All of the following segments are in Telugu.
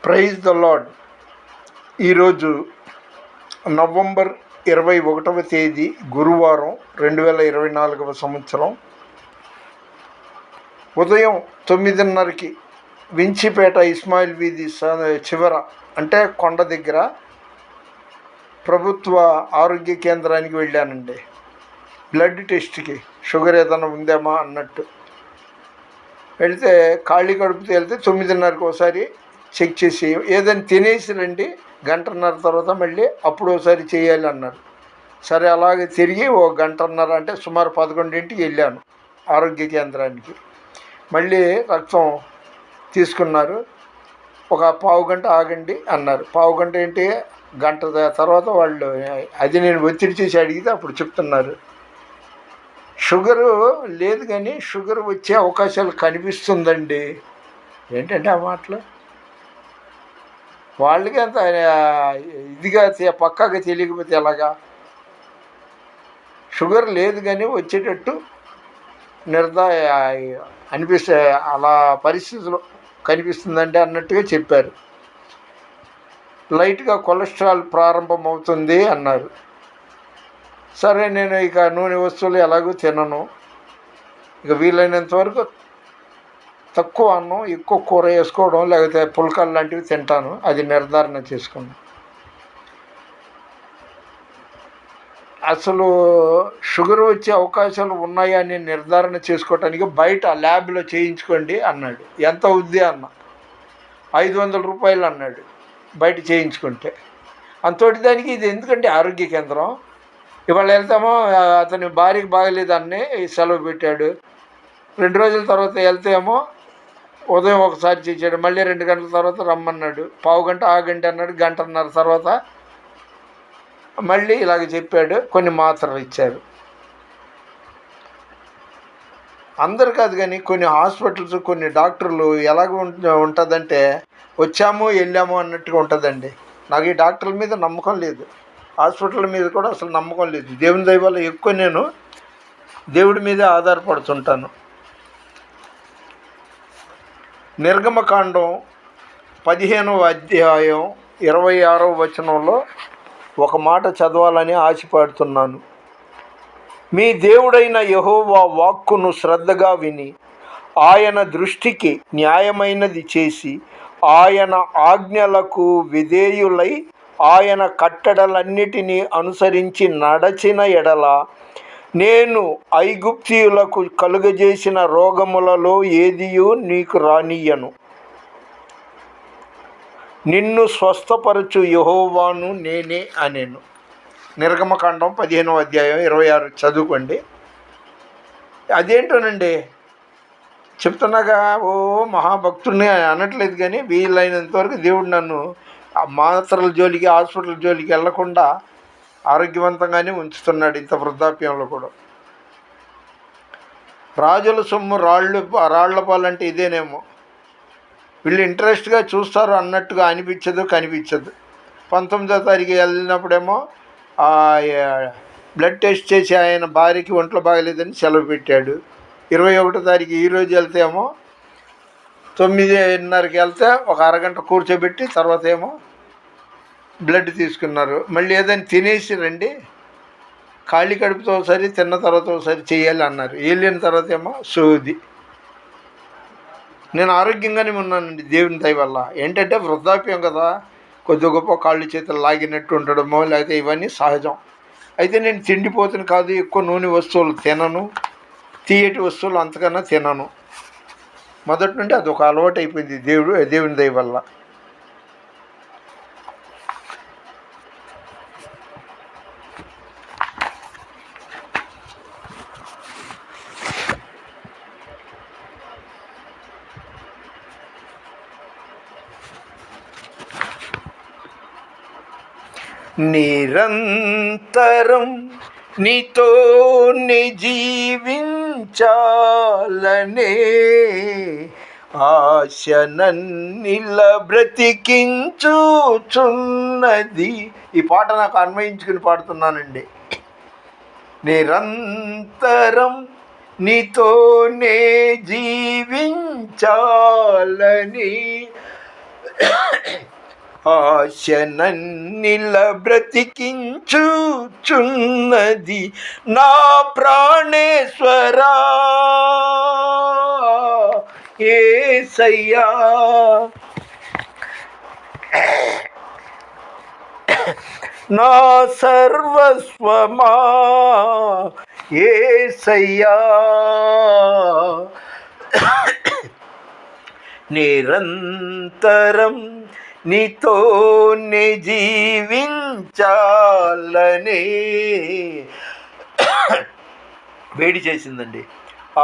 Praise the lord. ఈరోజు నవంబర్ 21వ తేదీ గురువారం 2024 సంవత్సరం ఉదయం 9:30కి వించిపేట ఇస్మాయిల్ వీధి చివర అంటే కొండ దగ్గర ప్రభుత్వ ఆరోగ్య కేంద్రానికి వెళ్ళానండి. బ్లడ్ టెస్ట్కి షుగర్ ఏదైనా ఉందేమా అన్నట్టు వెళితే ఖాళీ కడుపుతో వెళ్తే 9:30కి ఒకసారి చెక్ చేసి ఏదైనా తినేసి రండి, గంటన్నర తర్వాత మళ్ళీ అప్పుడు ఒకసారి చేయాలి అన్నారు. సరే అలాగే తిరిగి ఓ గంటన్నర అంటే సుమారు 11ంటికి వెళ్ళాను ఆరోగ్య కేంద్రానికి. మళ్ళీ రక్తం తీసుకున్నారు. ఒక పావుగంట ఆగండి అన్నారు. పావుగంట ఏంటి, గంట తర్వాత వాళ్ళు అది నేను ఒత్తిడి చేసి అడిగితే అప్పుడు చెప్తున్నారు షుగరు లేదు కానీ షుగర్ వచ్చే అవకాశాలు కనిపిస్తుందండి. ఏంటంటే ఆ మాటలు వాళ్ళకి అంత ఇదిగా పక్కాగా తెలియకపోతే ఎలాగా? షుగర్ లేదు కానీ వచ్చేటట్టు అనిపిస్తే అలా పరిస్థితులు కనిపిస్తుందండి అన్నట్టుగా చెప్పారు. లైట్గా కొలెస్ట్రాల్ ప్రారంభమవుతుంది అన్నారు. సరే నేను ఇక నూనె వస్తువులు ఎలాగో తినను, ఇక వీలైనంత వరకు తక్కువ అన్నం ఎక్కువ కూర వేసుకోవడం లేకపోతే పుల్కాలు లాంటివి తింటాను. అది నిర్ధారణ చేసుకున్నాను. అసలు షుగర్ వచ్చే అవకాశాలు ఉన్నాయని నిర్ధారణ చేసుకోవటానికి బయట ల్యాబ్లో చేయించుకోండి అన్నాడు. ఎంత అవుద్ది అన్న, 500 రూపాయలు అన్నాడు బయట చేయించుకుంటే. అంతటి దానికి ఇది ఎందుకంటే ఆరోగ్య కేంద్రం. ఇవాళ వెళ్తామో అతని భార్యకి బాగలేదని సెలవు పెట్టాడు. 2 రోజుల తర్వాత వెళ్తేమో ఉదయం ఒకసారి చేశాడు, మళ్ళీ 2 గంటల తర్వాత రమ్మన్నాడు, పావుగంట ఆగండి అన్నాడు, గంటన్నర తర్వాత మళ్ళీ ఇలాగ చెప్పాడు. కొన్ని మాత్రలు ఇచ్చారు. అందరు కాదు కానీ కొన్ని హాస్పిటల్స్ కొన్ని డాక్టర్లు ఎలాగ ఉంటుందంటే వచ్చాము వెళ్ళాము అన్నట్టుగా ఉంటుందండి. నాకు ఈ డాక్టర్ల మీద నమ్మకం లేదు, హాస్పిటల్ మీద కూడా అసలు నమ్మకం లేదు. దేవుని దయ వల్ల ఎక్కువ నేను దేవుడి మీదే ఆధారపడుతుంటాను. నిర్గమకాండం 15వ అధ్యాయం 26వ వచనంలో ఒక మాట చదవాలని ఆశపడుతున్నాను. మీ దేవుడైన యెహోవా వాక్కును శ్రద్ధగా విని ఆయన దృష్టికి న్యాయమైనది చేసి ఆయన ఆజ్ఞలకు విధేయులై ఆయన కట్టడలన్నిటినీ అనుసరించి నడచిన ఎడల నేను ఐగుప్తీయులకు కలుగజేసిన రోగములలో ఏదియూ నీకు రానియ్యను. నిన్ను స్వస్థపరచు యెహోవాను నేనే అనేను. నిర్గమకాండం 15వ అధ్యాయం 26 చదువుకోండి. అదేంటోనండి చెప్తున్నాగా, ఓ మహాభక్తుడిని అనట్లేదు కానీ వీలైనంత వరకు దేవుడు నన్ను మాత్రల జోలికి హాస్పిటల్ జోలికి వెళ్లకుండా ఆరోగ్యవంతంగానే ఉంచుతున్నాడు. ఇంత వృద్ధాప్యంలో కూడా రాజుల సొమ్ము రాళ్ల పాలంటే ఇదేనేమో. వీళ్ళు ఇంట్రెస్ట్గా చూస్తారు అన్నట్టుగా కనిపించదు. 19వ తారీఖు వెళ్ళినప్పుడేమో బ్లడ్ టెస్ట్ చేసి ఆయన భార్యకి ఒంట్లో బాగలేదని సెలవు పెట్టాడు. 21వ తారీఖు ఈరోజు వెళ్తే ఏమో 9:30కి వెళ్తే ఒక అరగంట కూర్చోబెట్టి తర్వాత ఏమో బ్లడ్ తీసుకున్నారు. మళ్ళీ ఏదైనా తినేసి రండి, ఖాళీ కడుపుతో ఒకసారి తిన్న తర్వాత ఒకసారి చేయాలి అన్నారు. వెళ్ళిన తర్వాత ఏమో సోది. నేను ఆరోగ్యంగానే ఉన్నానండి దేవుని దయ వల్ల. ఏంటంటే వృద్ధాప్యం కదా, కొద్ది గొప్ప కాళ్ళు చేతులు లాగినట్టు ఉండడమో లేకపోతే ఇవన్నీ సహజం. అయితే నేను తిండిపోతుని కాదు, ఎక్కువ నూనె వస్తువులు తినను, తీయటి వస్తువులు అంతకన్నా తినను. మొదటి నుండి అదొక అలవాటు అయిపోయింది దేవుని దయ వల్ల. నిరంతరం నీతోనే జీవించాలనే ఆశ నన్నిల బ్రతికించుచున్నది. ఈ పాట నాకు అన్వయించుకుని పాడుతున్నానండి. నిరంతరం నీతోనే జీవించాలని ఆశనన్నిల బ్రతికించుచున్నది నా ప్రాణేశ్వరా యేసయ్యా. నా సర్వస్వమా యేసయ్యా, నిరంతరం నీతోనే జీవించాలనే వేడి చేసిందండి.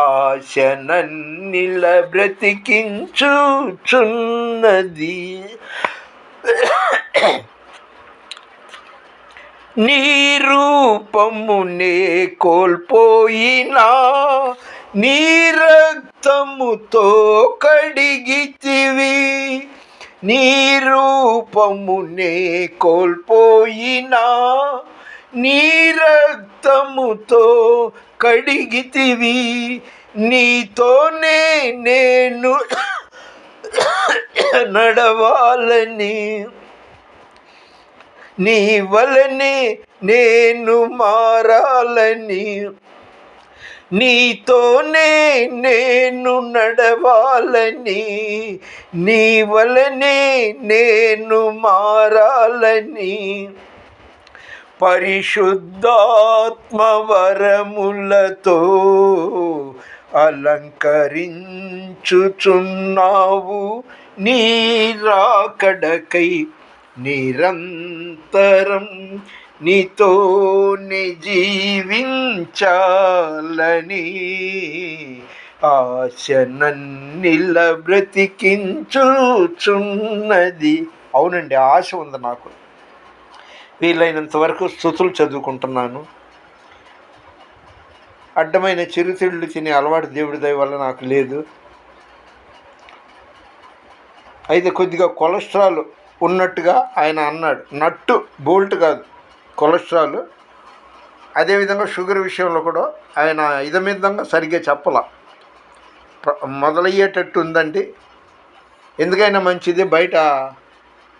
ఆశనన్నిల బ్రతికించుచున్నది నీ రూపమునే కోల్పోయినా నీ రక్తముతో కడిగితివి. నీ రూపమునే కోల్పోయినా నీ రక్తముతో కడిగితివి. నీతోనే నేను నడవాలని, నీ వలనే నేను మారాలని, నీతోనే నేను నడవాలని, నీ వలనే నేను మారాలని, పరిశుద్ధాత్మ వరములతో అలంకరించుచున్నావు. నీ రాకడకై నిరంతరం నీతోనే జీవించాలని ఆశనన్నిల బ్రతికించుచున్నది. అవునండి, ఆశ ఉంది నాకు. వీలైనంత వరకు స్తుతులు చదువుకుంటున్నాను. అడ్డమైన చిరుతిళ్ళు తినే అలవాటు దేవుడి దయ వల్ల నాకు లేదు. అయితే కొద్దిగా కొలెస్ట్రాల్ ఉన్నట్టుగా ఆయన అన్నాడు. నట్టు బోల్ట్ కాదు, కొలెస్ట్రాల్. అదేవిధంగా షుగర్ విషయంలో కూడా ఆయన ఇదమిద్దంగా సరిగ్గా చెప్పాల. మొదలయ్యేటట్టు ఉందండి. ఎందుకైనా మంచిది బయట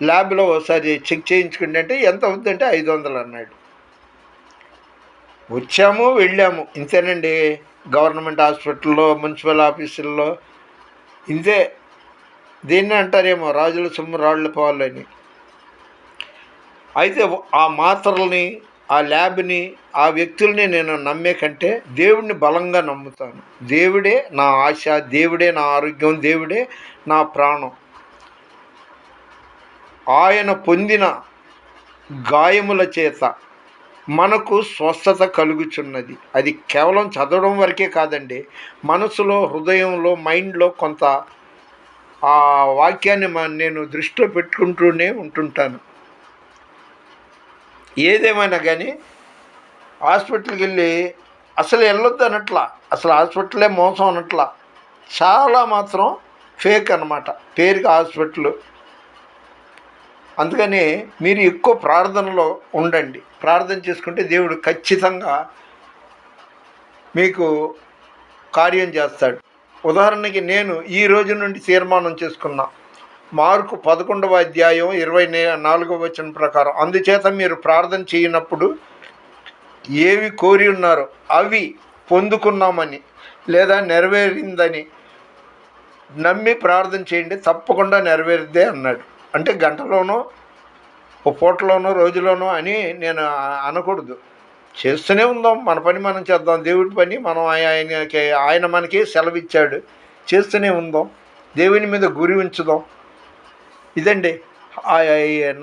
ల్యాబ్లో ఒకసారి చెక్ చేయించుకుంటే అంటే ఎంత అవుతుందంటే 500 అన్నాడు. వచ్చాము వెళ్ళాము, ఇంతేనండి. గవర్నమెంట్ హాస్పిటల్లో, మున్సిపల్ ఆఫీసుల్లో ఇంతే. దీన్నే అంటారేమో రాజుల సొమ్ము రాళ్ళు పోవాలని. అయితే ఆ మాత్రల్ని, ఆ ల్యాబ్ని, ఆ వ్యక్తుల్ని నేను నమ్మే కంటే దేవుడిని బలంగా నమ్ముతాను. దేవుడే నా ఆశ, దేవుడే నా ఆరోగ్యం, దేవుడే నా ప్రాణం. ఆయన పొందిన గాయముల చేత మనకు స్వస్థత కలుగుచున్నది. అది కేవలం చదవడం వరకే కాదండి, మనసులో, హృదయంలో, మైండ్లో కొంత ఆ వాక్యాన్ని నేను దృష్టిలో పెట్టుకుంటూనే ఉంటుంటాను. ఏదేమైనా కానీ హాస్పిటల్కి వెళ్ళి అసలు వెళ్ళొద్దు అనట్లా, అసలు హాస్పిటలే మోసం అనట్లా. చాలా మాత్రం ఫేక్ అన్నమాట, పేరుకి హాస్పిటల్. అందుకని మీరు ఎక్కువ ప్రార్థనలో ఉండండి. ప్రార్థన చేసుకుంటే దేవుడు ఖచ్చితంగా మీకు కార్యం చేస్తాడు. ఉదాహరణకి నేను ఈ రోజు నుండి తీర్మానం చేసుకున్నా, మార్కు 11వ అధ్యాయం 24వ వచనం ప్రకారం, అందుచేత మీరు ప్రార్థన చేయనప్పుడు ఏవి కోరి ఉన్నారో అవి పొందుకున్నామని లేదా నెరవేరిందని నమ్మి ప్రార్థన చేయండి, తప్పకుండా నెరవేరుద్దే అన్నాడు. అంటే గంటలోనో, ఓ పూటలోనో, రోజులోనో అని నేను అనకూడదు. చేస్తూనే ఉందాం, మన పని మనం చేద్దాం. దేవుడి పని మనం ఆయన మనకి సెలవిచ్చాడు, చేస్తూనే ఉందాం. దేవుని మీద గురి ఉంచుదాం. ఇదండి.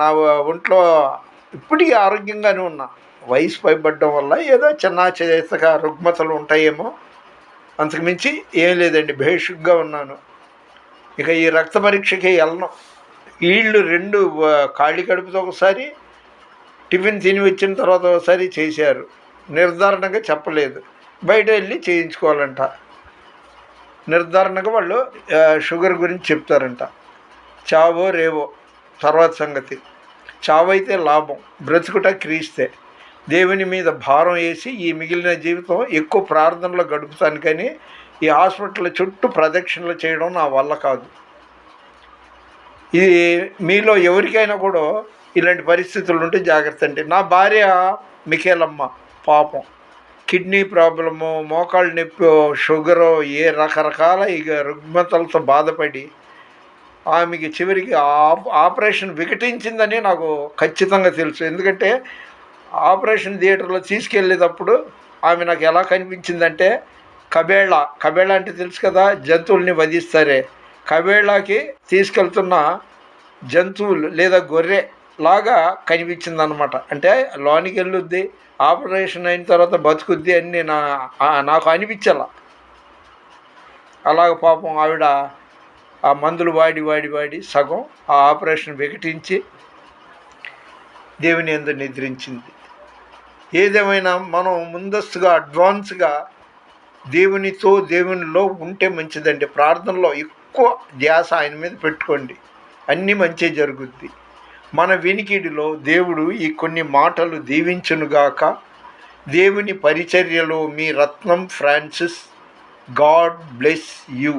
నా ఒంట్లో ఇప్పటికీ ఆరోగ్యంగానే ఉన్నా. వయసు పైబడ్డం వల్ల ఏదో చిన్న చేతగా రుగ్మతలు ఉంటాయేమో, అంతకుమించి ఏం లేదండి. భేషుగ్గా ఉన్నాను. ఇక ఈ రక్త పరీక్షకి వెళ్ళను. వీళ్ళు 2 ఖాళీ కడుపుతో ఒకసారి, టిఫిన్ తిని వచ్చిన తర్వాత ఒకసారి చేశారు. నిర్ధారణగా చెప్పలేదు, బయట వెళ్ళి చేయించుకోవాలంట. నిర్ధారణగా వాళ్ళు షుగర్ గురించి చెప్తారంట. చావో రేవో తర్వాత సంగతి. చావైతే లాభం, బ్రతుకుట క్రీస్తే. దేవుని మీద భారం వేసి ఈ మిగిలిన జీవితం ఎక్కువ ప్రార్థనలో గడుపుతాను, కానీ ఈ హాస్పిటల్ చుట్టూ ప్రదక్షిణలు చేయడం నా వల్ల కాదు. ఇది మీలో ఎవరికైనా కూడా ఇలాంటి పరిస్థితులు ఉంటే జాగ్రత్త అండి. నా భార్య మిఖేలమ్మ పాపం కిడ్నీ ప్రాబ్లము, మోకాళ్ళ నొప్పి, షుగరు, ఏ రకరకాల ఇక రుగ్మతలతో బాధపడి ఆమెకి చివరికి ఆపరేషన్ వికటించిందని నాకు ఖచ్చితంగా తెలుసు. ఎందుకంటే ఆపరేషన్ థియేటర్లో తీసుకెళ్ళేటప్పుడు ఆమె నాకు ఎలా కనిపించిందంటే కబేళ అంటే తెలుసు కదా, జంతువుల్ని వధిస్తారే, కబేళాకి తీసుకెళ్తున్న జంతువులు లేదా గొర్రె లాగా కనిపించిందనమాట. అంటే లోనికి వెళ్ళుద్ది, ఆపరేషన్ అయిన తర్వాత బతుకుద్ది అని నాకు అనిపించాల. అలాగ పాపం ఆవిడ ఆ మందులు వాడి సగం ఆ ఆపరేషన్ వికటించి దేవుని యందు నిద్రించింది. ఏదేమైనా మనం ముందస్తుగా అడ్వాన్స్గా దేవునిలో ఉంటే మంచిదండి. ప్రార్థనలో ఎక్కువ ధ్యాస ఆయన మీద పెట్టుకోండి, అన్నీ మంచి జరుగుద్ది. మన వినికిడిలో దేవుడు ఈ కొన్ని మాటలు దీవించునుగాక. దేవుని పరిచర్యలో మీ రత్నం ఫ్రాన్సిస్. God bless you.